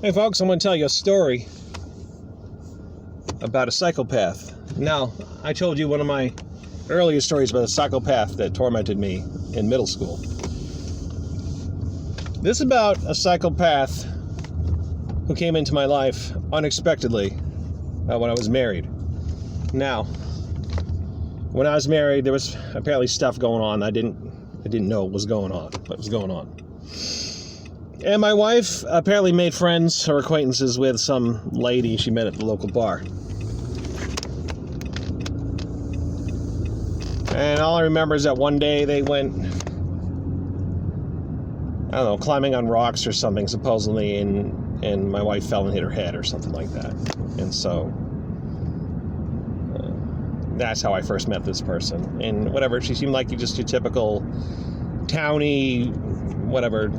Hey folks, I'm going to tell you a story about a psychopath. Now, I told you one of my earlier stories about a psychopath that tormented me in middle school. This is about a psychopath who came into my life unexpectedly when I was married. Now, when I was married, there was apparently stuff going on. I didn't know what was going on. And my wife apparently made friends or acquaintances with some lady she met at the local bar. And all I remember is that one day they went, I don't know, climbing on rocks or something, supposedly, and my wife fell and hit her head or something like that. And so that's how I first met this person. And whatever, she seemed like just your typical towny, whatever.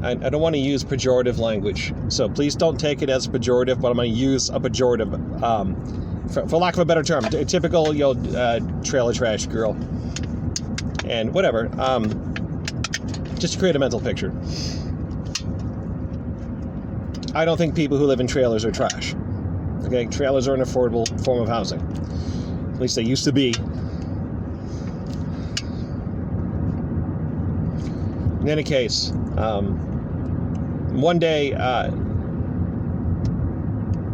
I don't want to use pejorative language, so please don't take it as pejorative, but I'm going to use a pejorative, for lack of a better term, a typical, trailer trash girl. And whatever, just to create a mental picture. I don't think people who live in trailers are trash. Okay, trailers are an affordable form of housing. At least they used to be. In any case, one day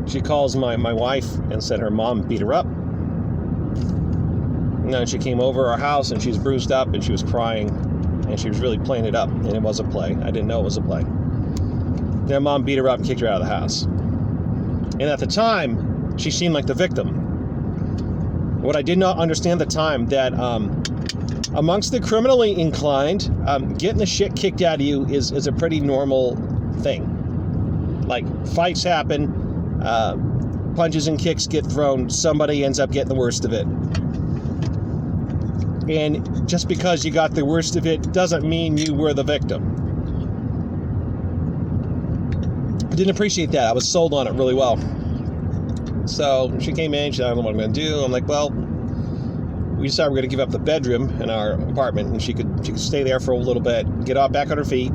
she calls my wife and said her mom beat her up. And then she came over our house and she was bruised up and she was crying and she was really playing it up, and it was a play. I didn't know it was a play. Their mom beat her up and kicked her out of the house. And at the time, she seemed like the victim. What I did not understand at the time, that amongst the criminally inclined, getting the shit kicked out of you is a pretty normal thing. Like, fights happen, punches and kicks get thrown, somebody ends up getting the worst of it. And just because you got the worst of it doesn't mean you were the victim. I didn't appreciate that. I was sold on it really well. So she came in, she said, I don't know what I'm going to do. I'm like, well, we decided we're going to give up the bedroom in our apartment, and she could stay there for a little bit, get back on her feet,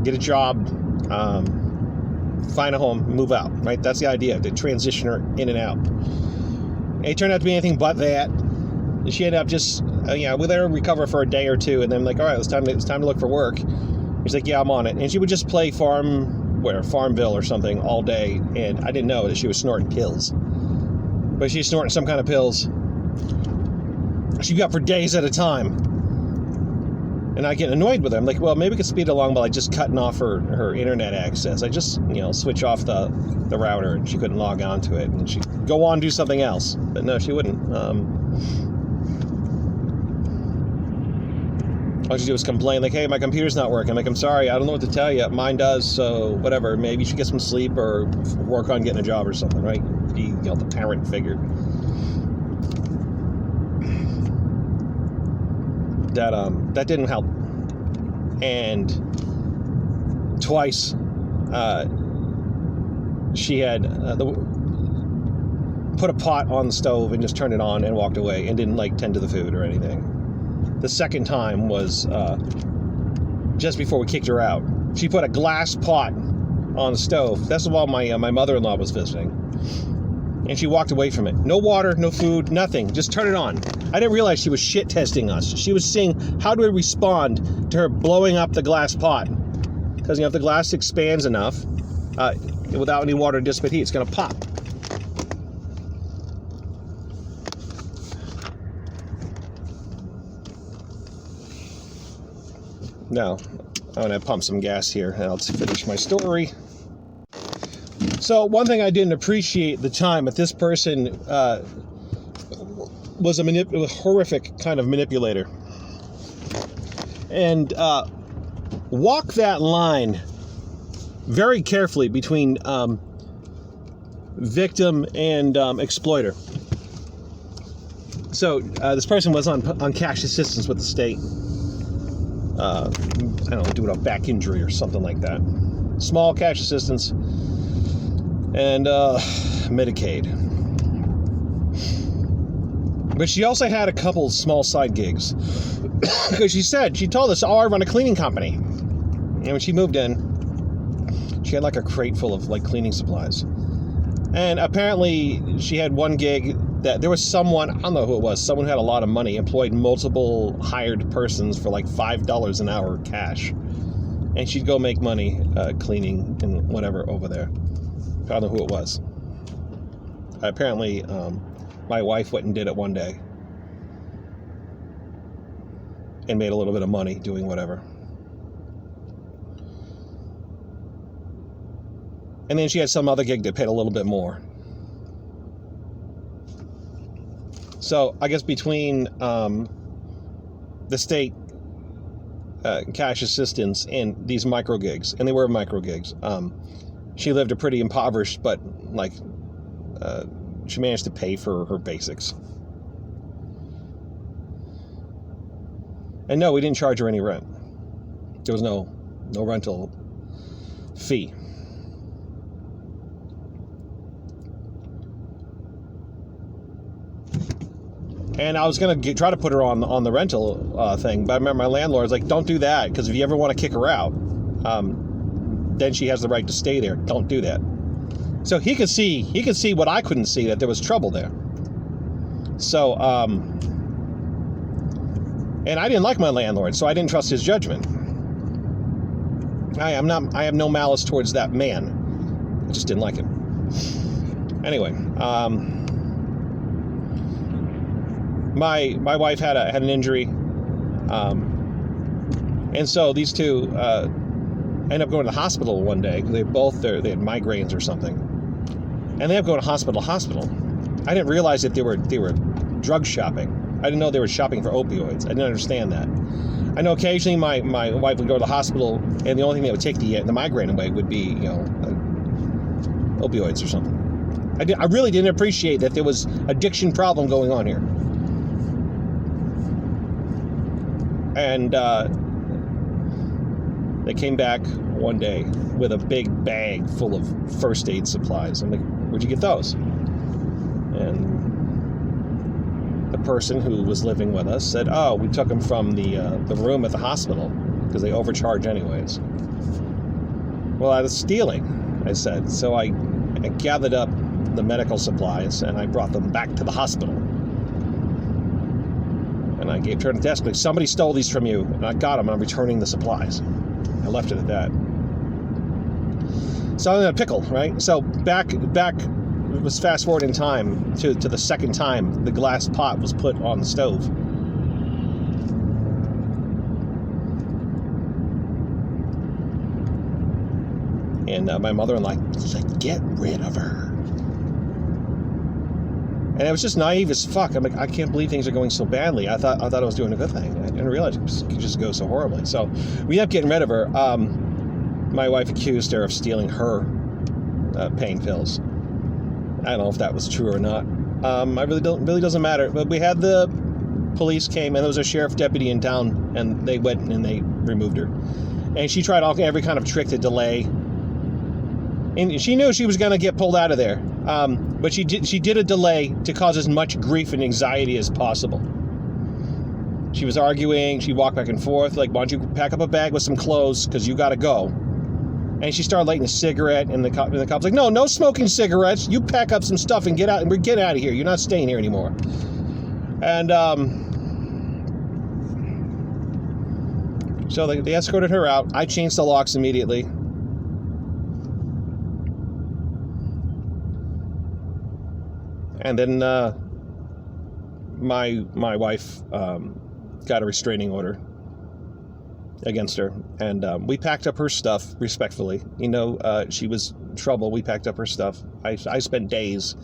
get a job, find a home, move out, right? That's the idea, to transition her in and out. And it turned out to be anything but that. She ended up just, we let her recover for a day or two, and then like, all right, it's time to look for work. He's like, yeah, I'm on it. And she would just play Farmville or something all day, and I didn't know that she was snorting pills. But she's snorting some kind of pills she got for days at a time. And I get annoyed with her. I'm like, well, maybe we could speed along by like just cutting off her internet access. I just, switch off the router, and she couldn't log on to it, and she'd go on and do something else. But no, she wouldn't. All she do was complain, like, hey, my computer's not working. I'm like, I'm sorry, I don't know what to tell you. Mine does, so whatever. Maybe you should get some sleep or work on getting a job or something, right? Be, the parent figure. That didn't help. And twice, she had put a pot on the stove and just turned it on and walked away and didn't, tend to the food or anything. The second time was just before we kicked her out. She put a glass pot on the stove. That's while my mother-in-law was visiting. And she walked away from it. No water, no food, nothing. Just turn it on. I didn't realize she was shit testing us. She was seeing how do we respond to her blowing up the glass pot. Because, if the glass expands enough, without any water to dissipate heat, it's going to pop. Now, I'm going to pump some gas here, and I'll finish my story. So, one thing I didn't appreciate at the time, that this person was a horrific kind of manipulator. And walk that line very carefully between victim and exploiter. So, this person was on cash assistance with the state. I don't know, due to a back injury or something like that. Small cash assistance and Medicaid. But she also had a couple small side gigs. Because she told us, I run a cleaning company. And when she moved in, she had like a crate full of like cleaning supplies. And apparently she had one gig that there was someone, I don't know who it was, someone who had a lot of money, employed multiple hired persons for like $5 an hour cash. And she'd go make money cleaning and whatever over there. I don't know who it was. Apparently, my wife went and did it one day and made a little bit of money doing whatever. And then she had some other gig that paid a little bit more. So I guess between the state cash assistance and these micro gigs, and they were micro gigs, she lived a pretty impoverished, but like she managed to pay for her basics. And no, we didn't charge her any rent. There was no rental fee. And I was going to try to put her on the rental thing, but I remember my landlord was like, don't do that, because if you ever want to kick her out, then she has the right to stay there. Don't do that. So he could see what I couldn't see, that there was trouble there. So, and I didn't like my landlord, so I didn't trust his judgment. I have no malice towards that man. I just didn't like him. Anyway, my wife had an injury, and so these two ended up going to the hospital one day. They had migraines or something, and they ended up going to hospital. I didn't realize that they were drug shopping. I didn't know they were shopping for opioids. I didn't understand that. I know occasionally my wife would go to the hospital, and the only thing that would take the migraine away would be opioids or something. I really didn't appreciate that there was addiction problem going on here. And they came back one day with a big bag full of first aid supplies. I'm like, where'd you get those? And the person who was living with us said, oh, we took them from the room at the hospital because they overcharge anyways. Well, I was stealing, I said. So I gathered up the medical supplies and I brought them back to the hospital. And I gave her the desk, like, somebody stole these from you, and I got them, and I'm returning the supplies. I left it at that. So I'm in a pickle, right? So back, let's fast forward in time to the second time the glass pot was put on the stove. And my mother-in-law was like, get rid of her. And it was just naive as fuck. I'm like, I can't believe things are going so badly. I thought I was doing a good thing. I didn't realize it could just go so horribly. So we ended up getting rid of her. My wife accused her of stealing her pain pills. I don't know if that was true or not. Really doesn't matter. But we had the police came, and there was a sheriff deputy in town, and they went and they removed her. And she tried every kind of trick to delay. And she knew she was going to get pulled out of there. But she did a delay to cause as much grief and anxiety as possible. She was arguing. She walked back and forth. Like, why don't you pack up a bag with some clothes, because you got to go. And she started lighting a cigarette, and the cop's like, no smoking cigarettes. You pack up some stuff and get out of here. You're not staying here anymore. And so they escorted her out. I changed the locks immediately. And then my wife got a restraining order against her, and we packed up her stuff respectfully. She was in trouble. We packed up her stuff. I spent days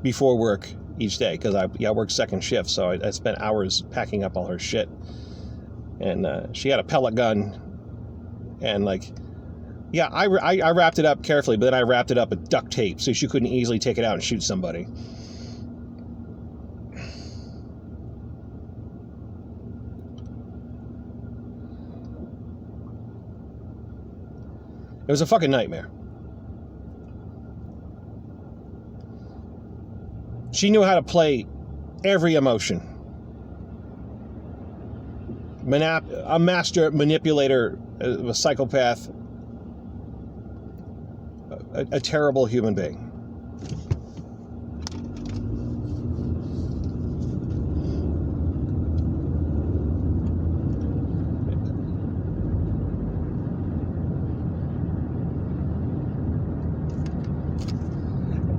before work each day because I worked second shift, so I spent hours packing up all her shit. And she had a pellet gun, and I wrapped it up carefully, but then I wrapped it up with duct tape so she couldn't easily take it out and shoot somebody. It was a fucking nightmare. She knew how to play every emotion. a master manipulator, a psychopath, a terrible human being.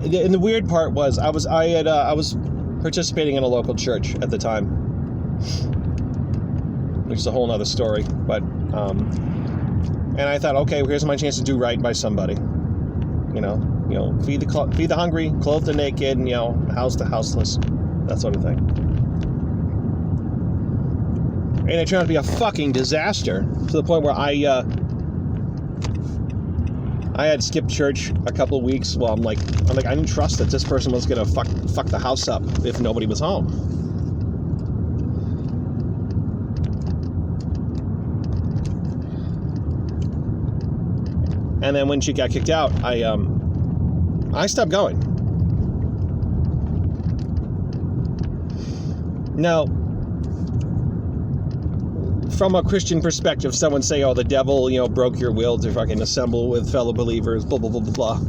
And the weird part was I was participating in a local church at the time, which is a whole nother story. But and I thought, okay, well, here's my chance to do right by somebody. You know, feed the hungry, clothe the naked, and, house the houseless, that sort of thing. And it turned out to be a fucking disaster, to the point where I had skipped church a couple of weeks. Well, I'm like, I didn't trust that this person was gonna fuck the house up if nobody was home. And then when she got kicked out, I stopped going. Now, from a Christian perspective, someone say, "Oh, the devil, broke your will to fucking assemble with fellow believers," blah blah blah blah blah.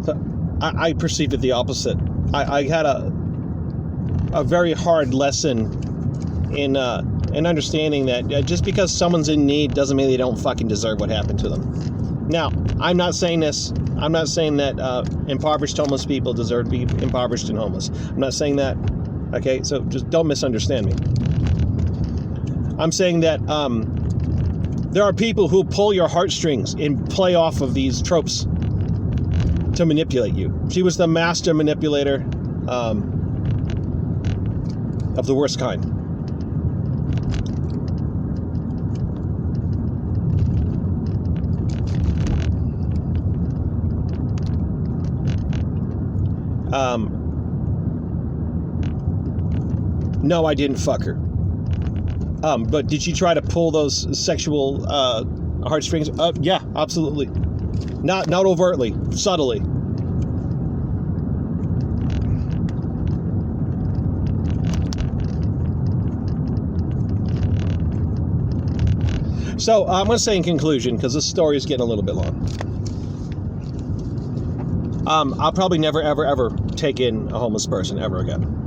So I perceived it the opposite. I had a very hard lesson in understanding that just because someone's in need doesn't mean they don't fucking deserve what happened to them. Now, I'm not saying this. I'm not saying that impoverished homeless people deserve to be impoverished and homeless. I'm not saying that. Okay, so just don't misunderstand me. I'm saying that there are people who pull your heartstrings and play off of these tropes to manipulate you. She was the master manipulator of the worst kind. No, I didn't fuck her. But did she try to pull those sexual heartstrings? Yeah, absolutely. Not overtly, subtly. So I'm going to say in conclusion, because this story is getting a little bit long. I'll probably never, ever, ever take in a homeless person ever again.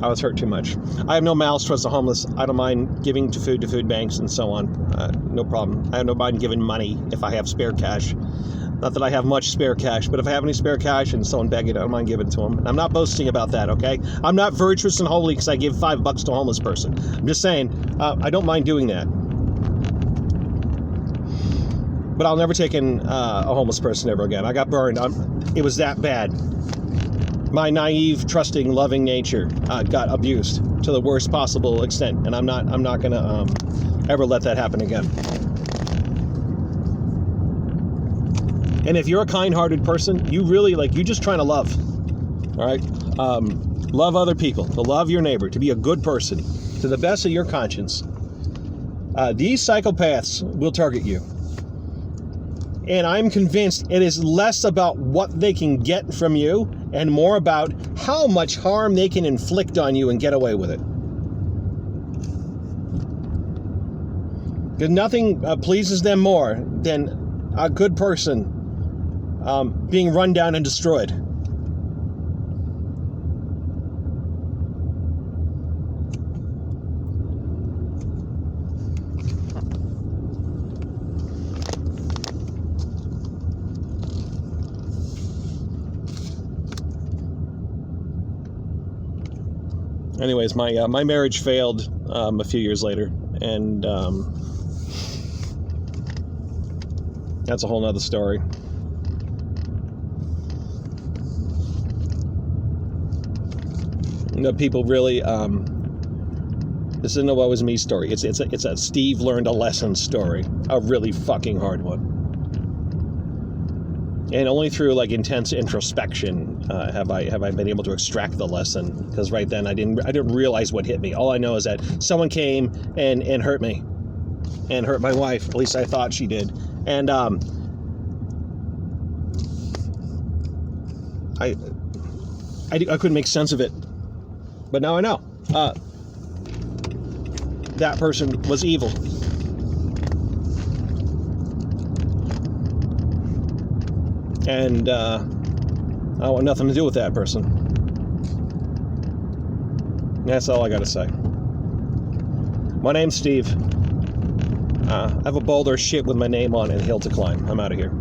I was hurt too much. I have no malice towards the homeless. I don't mind giving to food banks and so on. No problem. I have no mind giving money if I have spare cash. Not that I have much spare cash, but if I have any spare cash and someone begging it, I don't mind giving it to them. And I'm not boasting about that, okay? I'm not virtuous and holy because I give $5 to a homeless person. I'm just saying, I don't mind doing that. But I'll never take in a homeless person ever again. I got burned. It was that bad. My naive, trusting, loving nature got abused to the worst possible extent, and I'm not gonna ever let that happen again. And if you're a kind-hearted person, you really you're just trying to love, all right? Love other people, to love your neighbor, to be a good person, to the best of your conscience. These psychopaths will target you. And I'm convinced it is less about what they can get from you and more about how much harm they can inflict on you and get away with it. Because nothing pleases them more than a good person being run down and destroyed. Anyways, my marriage failed a few years later, and that's a whole nother story. People really this isn't a woe is me story. It's a Steve learned a lesson story, a really fucking hard one. And only through intense introspection have I been able to extract the lesson. Because right then I didn't realize what hit me. All I know is that someone came and hurt me, and hurt my wife. At least I thought she did. And I couldn't make sense of it, but now I know. that person was evil. And I want nothing to do with that person. That's all I gotta say. My name's Steve. I have a boulder shit with my name on it, hill to climb. I'm out of here.